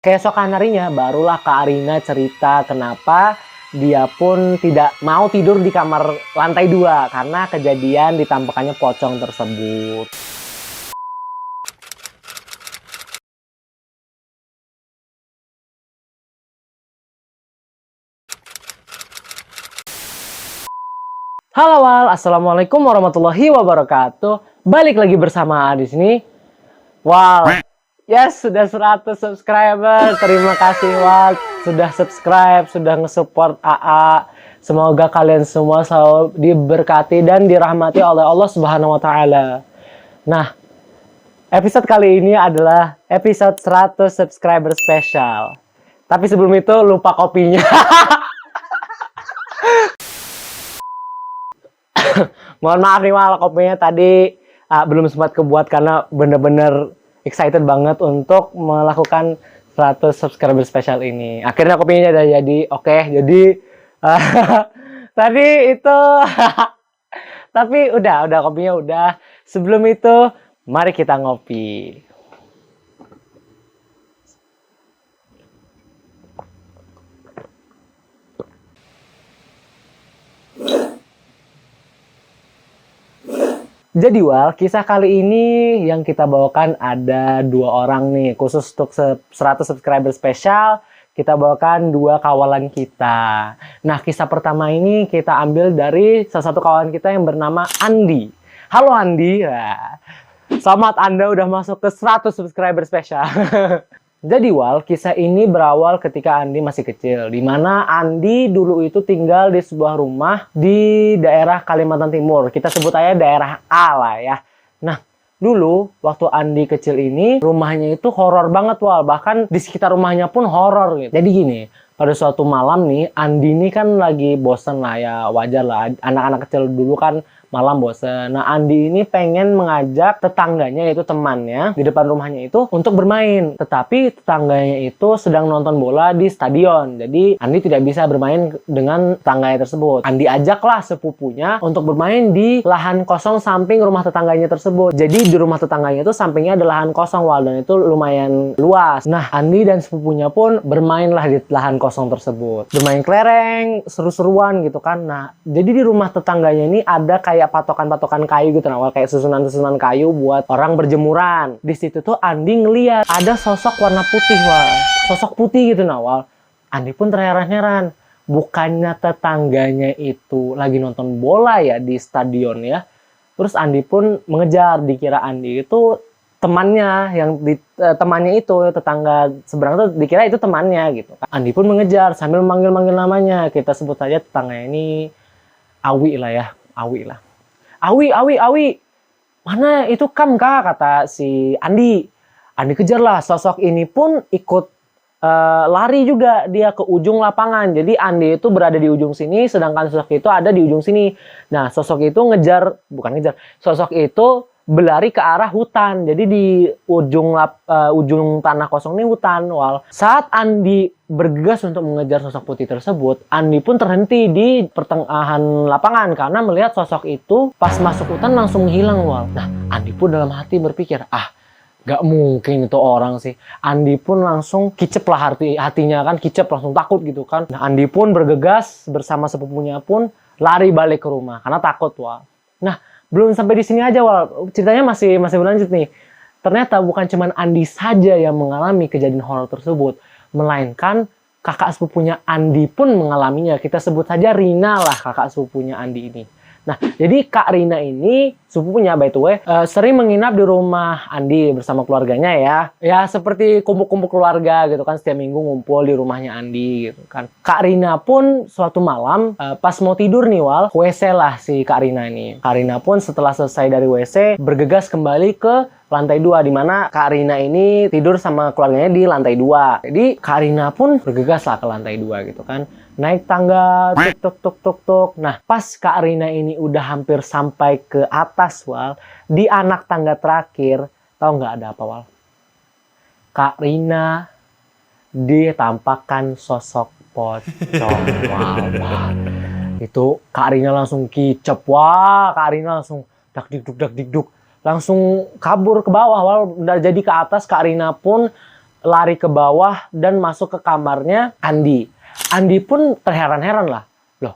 Keesokan harinya barulah Kak Arina cerita kenapa dia pun tidak mau tidur di kamar lantai 2 karena kejadian ditampakannya pocong tersebut. Halo Wal, assalamualaikum warahmatullahi wabarakatuh. Balik lagi bersama di sini. Wal, yes, sudah 100 subscriber. Terima kasih Wal, sudah subscribe, sudah nge-support AA. Semoga kalian semua selalu diberkati dan dirahmati oleh Allah Subhanahu wa taala. Nah, episode kali ini adalah episode 100 subscriber spesial. Tapi sebelum itu lupa kopinya. Mohon maaf nih Wal, kopinya tadi belum sempat kebuat karena bener-bener excited banget untuk melakukan 100 subscriber spesial ini. Akhirnya kopinya udah jadi. Oke, jadi tadi itu tapi udah kopinya udah. Sebelum itu mari kita ngopi. Jadi Wal, kisah kali ini yang kita bawakan ada 2 orang nih. Khusus untuk 100 subscriber spesial, kita bawakan 2 kawalan kita. Nah, kisah pertama ini kita ambil dari salah satu kawan kita yang bernama Andi. Halo Andi. Nah, selamat Anda udah masuk ke 100 subscriber spesial. Jadi Wal, kisah ini berawal ketika Andi masih kecil. Dimana Andi dulu itu tinggal di sebuah rumah di daerah Kalimantan Timur. Kita sebut aja daerah A lah ya. Nah, dulu waktu Andi kecil ini rumahnya itu horor banget Wal. Bahkan di sekitar rumahnya pun horor gitu. Jadi gini, pada suatu malam nih, Andi ini kan lagi bosen lah ya. Wajar lah, anak-anak kecil dulu kan malam bosen. Nah, Andi ini pengen mengajak tetangganya, yaitu temannya di depan rumahnya itu untuk bermain. Tetapi tetangganya itu sedang nonton bola di stadion. Jadi Andi tidak bisa bermain dengan tetangganya tersebut. Andi ajaklah sepupunya untuk bermain di lahan kosong samping rumah tetangganya tersebut. Jadi di rumah tetangganya itu sampingnya ada lahan kosong Wal, dan itu lumayan luas. Nah, Andi dan sepupunya pun bermainlah di lahan kosong tersebut. Bermain kelereng, seru-seruan gitu kan. Nah, jadi di rumah tetangganya ini ada kayak patokan-patokan kayu gitu, nah, kayak susunan-susunan kayu buat orang berjemuran. Di situ tuh Andi ngeliat ada sosok warna putih Wal, sosok putih gitu Nawal. Andi pun terheran-heran, bukannya tetangganya itu lagi nonton bola ya di stadion ya. Terus Andi pun mengejar, dikira Andi itu temannya, temannya itu tetangga seberang tuh dikira itu temannya gitu. Andi pun mengejar sambil manggil-manggil namanya. Kita sebut saja tetangganya ini Awi lah ya, Awi lah. Awi, mana itu Kak, kata si Andi. Andi kejarlah, sosok ini pun ikut lari juga dia ke ujung lapangan. Jadi Andi itu berada di ujung sini, sedangkan sosok itu ada di ujung sini. Nah, sosok itu sosok itu berlari ke arah hutan. Jadi di ujung tanah kosong ini hutan Wal. Saat Andi bergegas untuk mengejar sosok putih tersebut, Andi pun terhenti di pertengahan lapangan karena melihat sosok itu pas masuk hutan langsung hilang Wal. Nah, Andi pun dalam hati berpikir, gak mungkin itu orang sih. Andi pun langsung kicep lah hatinya kan, kicep langsung takut gitu kan. Nah, Andi pun bergegas bersama sepupunya pun lari balik ke rumah karena takut Wal. Nah, belum sampai di sini aja Wal, ceritanya masih berlanjut nih. Ternyata bukan cuma Andi saja yang mengalami kejadian horor tersebut, melainkan kakak sepupunya Andi pun mengalaminya. Kita sebut saja Rina lah kakak sepupunya Andi ini. Nah, jadi Kak Rina ini sepupunya by the way sering menginap di rumah Andi bersama keluarganya ya. Ya seperti kumpul-kumpul keluarga gitu kan, setiap minggu ngumpul di rumahnya Andi gitu kan. Kak Rina pun suatu malam pas mau tidur nih Wal, WC lah si Kak Rina ini. Kak Rina pun setelah selesai dari WC bergegas kembali ke lantai 2, di mana Kak Rina ini tidur sama keluarganya di lantai 2. Jadi Kak Rina pun bergegas lah ke lantai 2 gitu kan. Naik tangga, tuk. Nah, pas Kak Rina ini udah hampir sampai ke atas Wal, di anak tangga terakhir, tahu nggak ada apa Wal? Kak Rina ditampakkan sosok pocong Wal. Itu Kak Rina langsung kicep. Wah, Kak Rina langsung dak dikduk. Langsung kabur ke bawah Wal. Udah jadi ke atas, Kak Rina pun lari ke bawah dan masuk ke kamarnya Andi. Andi pun terheran-heran lah. Loh,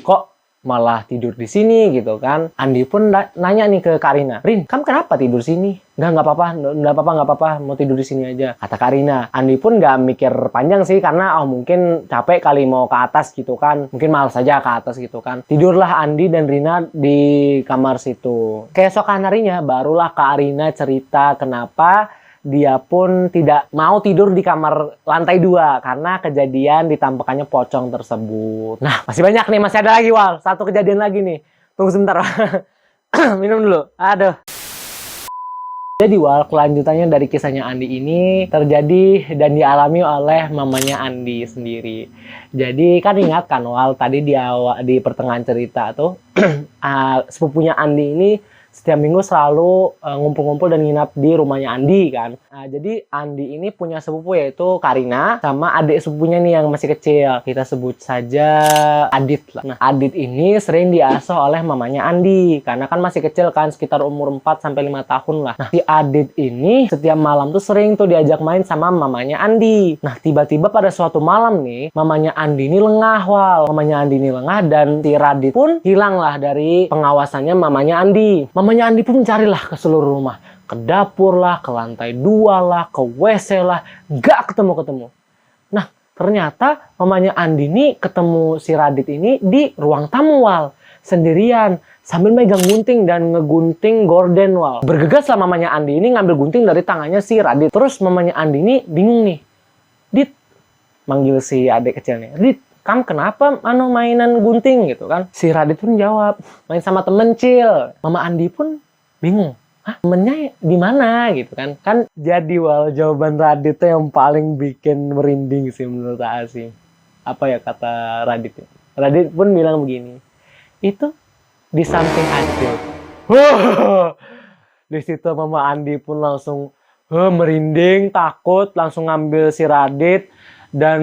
kok malah tidur di sini gitu kan? Andi pun nanya nih ke Karina, Rin, kamu kenapa tidur sini? Nggak apa-apa, nggak apa-apa, mau tidur di sini aja, kata Karina. Andi pun nggak mikir panjang sih, karena mungkin capek kali mau ke atas gitu kan, mungkin malas aja ke atas gitu kan. Tidurlah Andi dan Rina di kamar situ. Keesokan harinya barulah Kak Arina cerita kenapa dia pun tidak mau tidur di kamar lantai 2 karena kejadian ditampakannya pocong tersebut. Nah, masih banyak nih, masih ada lagi, Wal. Satu kejadian lagi nih. Tunggu sebentar. Minum dulu. Aduh. Jadi, Wal, kelanjutannya dari kisahnya Andi ini terjadi dan dialami oleh mamanya Andi sendiri. Jadi, kan ingat kan, Wal, tadi di pertengahan cerita tuh, sepupunya Andi ini setiap minggu selalu ngumpul-ngumpul dan nginap di rumahnya Andi kan. Nah, jadi Andi ini punya sepupu yaitu Karina sama adik sepupunya nih yang masih kecil. Kita sebut saja Adit lah. Nah, Adit ini sering diasuh oleh mamanya Andi karena kan masih kecil kan, sekitar umur 4 sampai 5 tahun lah. Nah, si Adit ini setiap malam tuh sering tuh diajak main sama mamanya Andi. Nah, tiba-tiba pada suatu malam nih, mamanya Andi ini lengah, Wal. Mamanya Andi ini lengah dan si Radit pun hilang lah dari pengawasannya mamanya Andi. Mamanya Andi pun mencarilah ke seluruh rumah. Ke dapur lah, ke lantai 2 lah, ke WC lah. Nggak ketemu-ketemu. Nah, ternyata mamanya Andi ini ketemu si Radit ini di ruang tamu, Wal. Sendirian. Sambil megang gunting dan ngegunting gorden, Wal. Bergegas lah mamanya Andi ini ngambil gunting dari tangannya si Radit. Terus mamanya Andi ini bingung nih. Dit, manggil si adik kecilnya. Dit, kamu kenapa mainan gunting gitu kan? Si Radit pun jawab, main sama temen, Cil. Mama Andi pun bingung. Hah, temennya di mana gitu kan? Kan jadi, Wal, jawaban Radit tuh yang paling bikin merinding sih menurut Asi. Apa ya kata Radit? Radit pun bilang begini. Itu di samping Acil. Di situ Mama Andi pun langsung merinding, takut, langsung ngambil si Radit dan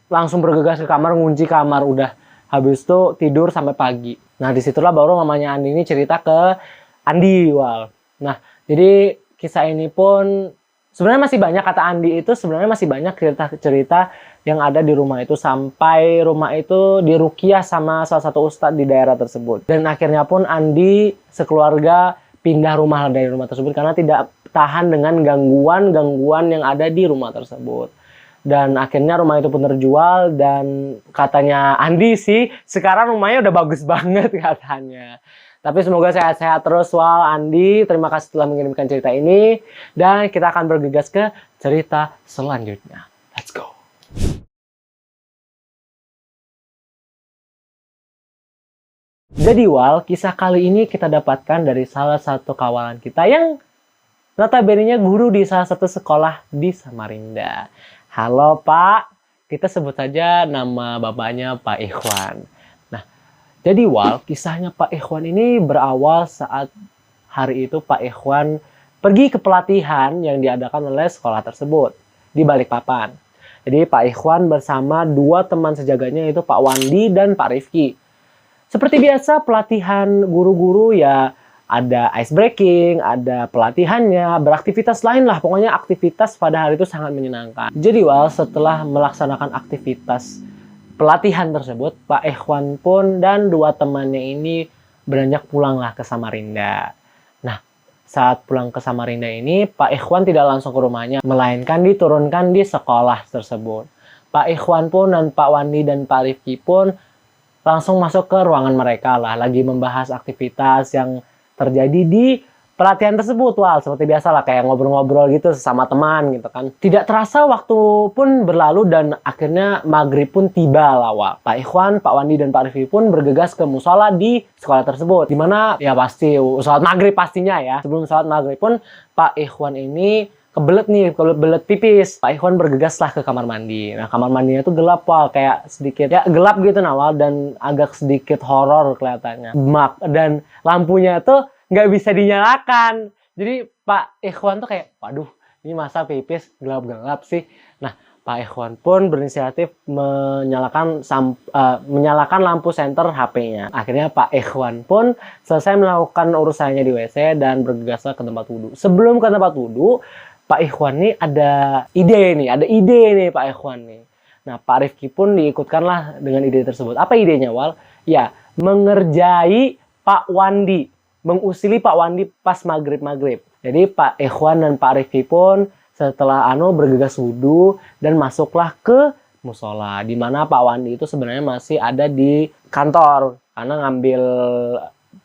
langsung bergegas ke kamar, ngunci kamar. Udah habis itu tidur sampai pagi. Nah, disitulah baru mamanya Andi ini cerita ke Andi, Wal. Nah, jadi kisah ini pun sebenarnya masih banyak, kata Andi itu sebenarnya masih banyak cerita-cerita yang ada di rumah itu, sampai rumah itu diruqyah sama salah satu ustadz di daerah tersebut. Dan akhirnya pun Andi sekeluarga pindah rumah dari rumah tersebut karena tidak tahan dengan gangguan-gangguan yang ada di rumah tersebut. Dan akhirnya rumah itu pun terjual dan katanya Andi sih sekarang rumahnya udah bagus banget katanya. Tapi semoga sehat-sehat terus, Wal, Andi. Terima kasih telah mengirimkan cerita ini. Dan kita akan bergegas ke cerita selanjutnya. Let's go. Jadi, Wal, kisah kali ini kita dapatkan dari salah satu kawalan kita yang notabene-nya guru di salah satu sekolah di Samarinda. Halo, Pak. Kita sebut saja nama bapaknya Pak Ikhwan. Nah, jadi, Wal, kisahnya Pak Ikhwan ini berawal saat hari itu Pak Ikhwan pergi ke pelatihan yang diadakan oleh sekolah tersebut di Balikpapan. Jadi, Pak Ikhwan bersama dua teman sejaganya, yaitu Pak Wandi dan Pak Rifki. Seperti biasa, pelatihan guru-guru ya ada ice breaking, ada pelatihannya, beraktivitas lain lah. Pokoknya aktivitas pada hari itu sangat menyenangkan. Jadi, Wal, setelah melaksanakan aktivitas pelatihan tersebut, Pak Ikhwan pun dan dua temannya ini beranjak pulanglah ke Samarinda. Nah, saat pulang ke Samarinda ini, Pak Ikhwan tidak langsung ke rumahnya, melainkan diturunkan di sekolah tersebut. Pak Ikhwan pun dan Pak Wandi dan Pak Rifki pun langsung masuk ke ruangan mereka lah, lagi membahas aktivitas yang terjadi di pelatihan tersebut, Wal. Seperti biasa lah, kayak ngobrol-ngobrol gitu sesama teman gitu kan. Tidak terasa waktu pun berlalu dan akhirnya maghrib pun tiba lah, Wal. Pak Ikhwan, Pak Wandi, dan Pak Rifki pun bergegas ke musola di sekolah tersebut. Dimana ya pasti sholat maghrib pastinya ya. Sebelum sholat maghrib pun Pak Ikhwan ini kebelet pipis. Pak Ikhwan bergegaslah ke kamar mandi. Nah, kamar mandinya tuh gelap, Wal, kayak sedikit ya gelap gitu nah, Wal, dan agak sedikit horor kelihatannya. Dan lampunya tuh nggak bisa dinyalakan. Jadi Pak Ikhwan tuh kayak, waduh, ini masa pipis gelap-gelap sih. Nah, Pak Ikhwan pun berinisiatif menyalakan lampu senter HP-nya. Akhirnya Pak Ikhwan pun selesai melakukan urusannya di WC dan bergegaslah ke tempat wudhu. Sebelum ke tempat wudhu, Pak Ikhwan nih ada ide nih Pak Ikhwan nih. Nah, Pak Rifki pun diikutkanlah dengan ide tersebut. Apa idenya, Wal? Ya, mengerjai Pak Wandi, mengusili Pak Wandi pas maghrib. Jadi Pak Ikhwan dan Pak Rifki pun setelah bergegas wudhu dan masuklah ke musola, di mana Pak Wandi itu sebenarnya masih ada di kantor karena ngambil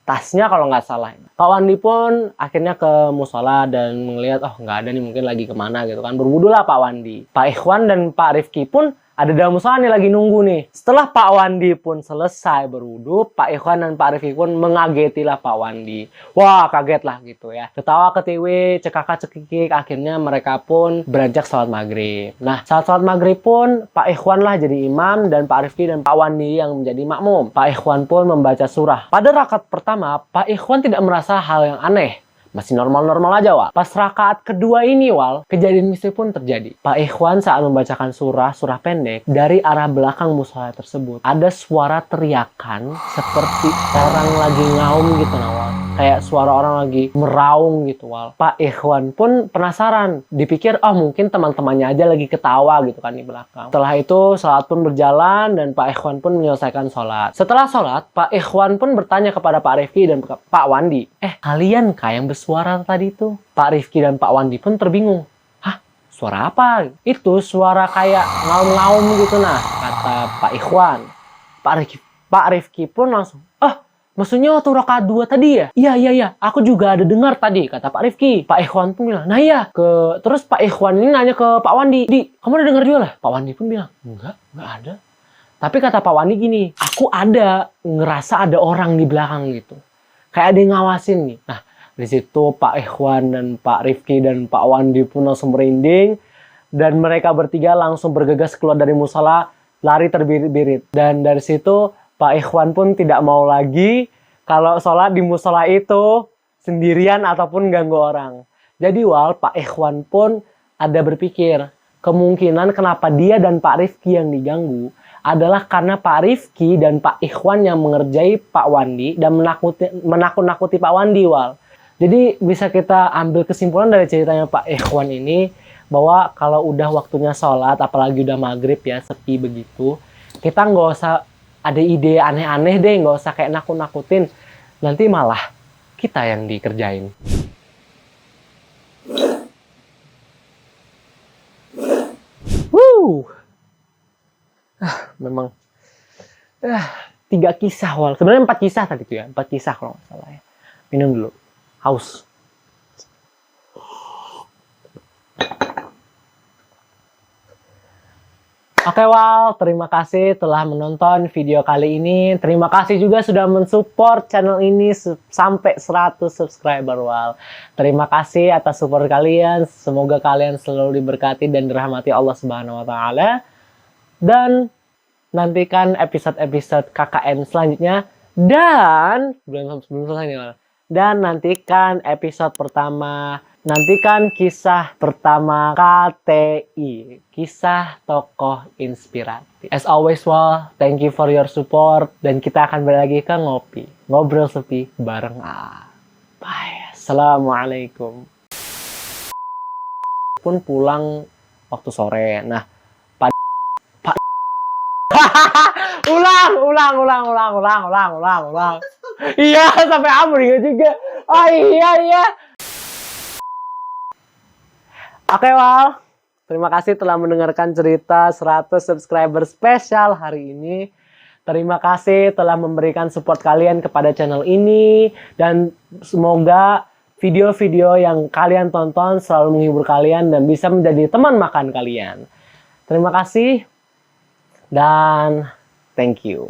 tasnya kalau nggak salah. Pak Wandi pun akhirnya ke musola dan melihat nggak ada nih, mungkin lagi kemana gitu kan. Berwudu lah Pak Wandi. Pak Ikhwan dan Pak Rifki pun ada dalam musola nih, lagi nunggu nih. Setelah Pak Wandi pun selesai berwudu, Pak Ikhwan dan Pak Rifki pun mengagetilah Pak Wandi. Wah, kaget lah gitu ya. Ketawa ketiwi, cekakak cekikik, akhirnya mereka pun beranjak sholat maghrib. Nah, saat sholat maghrib pun Pak Ikhwan lah jadi imam dan Pak Rifki dan Pak Wandi yang menjadi makmum. Pak Ikhwan pun membaca surah. Pada rakaat pertama, Pak Ikhwan tidak merasa hal yang aneh. Masih normal-normal aja, Wal. Pas rakaat kedua ini, Wal, kejadian misteri pun terjadi. Pak Ikhwan saat membacakan surah pendek, dari arah belakang musola tersebut, ada suara teriakan seperti orang lagi ngaum gitu, Wal. Kayak suara orang lagi meraung gitu, Wal. Pak Ikhwan pun penasaran. Dipikir, mungkin teman-temannya aja lagi ketawa gitu kan di belakang. Setelah itu, sholat pun berjalan dan Pak Ikhwan pun menyelesaikan sholat. Setelah sholat, Pak Ikhwan pun bertanya kepada Pak Rifki dan Pak Wandi, kalian kah yang suara tadi itu? Pak Rifki dan Pak Wandi pun terbingung. Hah? Suara apa? Itu suara kayak ngaum-ngaum gitu, nah, kata Pak Ikhwan. Pak Rifki pun langsung, maksudnya waktu rakaat 2 tadi ya? Iya, aku juga ada dengar tadi, kata Pak Rifki. Pak Ikhwan pun bilang, nah iya. Terus Pak Ikhwan ini nanya ke Pak Wandi, Di, kamu udah dengar juga lah? Pak Wandi pun bilang, enggak ada. Tapi kata Pak Wandi gini, aku ngerasa ada orang di belakang gitu. Kayak ada yang ngawasin nih. Nah, di situ Pak Ikhwan dan Pak Rifki dan Pak Wandi pun langsung merinding. Dan mereka bertiga langsung bergegas keluar dari musola, lari terbirit-birit. Dan dari situ Pak Ikhwan pun tidak mau lagi kalau sholat di musola itu sendirian ataupun ganggu orang. Jadi, Wal, Pak Ikhwan pun ada berpikir, kemungkinan kenapa dia dan Pak Rifki yang diganggu adalah karena Pak Rifki dan Pak Ikhwan yang mengerjai Pak Wandi dan menakut-nakuti Pak Wandi, Wal. Jadi bisa kita ambil kesimpulan dari ceritanya Pak Ikhwan ini, bahwa kalau udah waktunya sholat, apalagi udah maghrib ya, sepi begitu, kita nggak usah ada ide aneh-aneh deh, nggak usah kayak nakut-nakutin. Nanti malah kita yang dikerjain. Memang 3 kisah, Wal. Sebenarnya 4 kisah tadi tuh ya, 4 kisah kalau nggak salah ya. Minum dulu, haus. Oke, Wal, terima kasih telah menonton video kali ini. Terima kasih juga sudah mensupport channel ini sampai 100 subscriber, Wal. Terima kasih atas support kalian. Semoga kalian selalu diberkati dan dirahmati Allah Subhanahu wa Ta'ala. Dan nantikan episode-episode KKN selanjutnya. Dan belum selesai nih, Wal. Dan nantikan episode pertama. Nantikan kisah pertama KTI, kisah tokoh inspiratif. As always, Wal, thank you for your support. Dan kita akan balik lagi ke ngobrol sepi bareng. Bye. Assalamualaikum. Pun pulang waktu sore. Nah, ulang. Iya, sampai Amri juga. Oh iya. Oke, Wal, terima kasih telah mendengarkan cerita 100 subscriber spesial hari ini. Terima kasih telah memberikan support kalian kepada channel ini. Dan semoga video-video yang kalian tonton selalu menghibur kalian dan bisa menjadi teman makan kalian. Terima kasih dan thank you.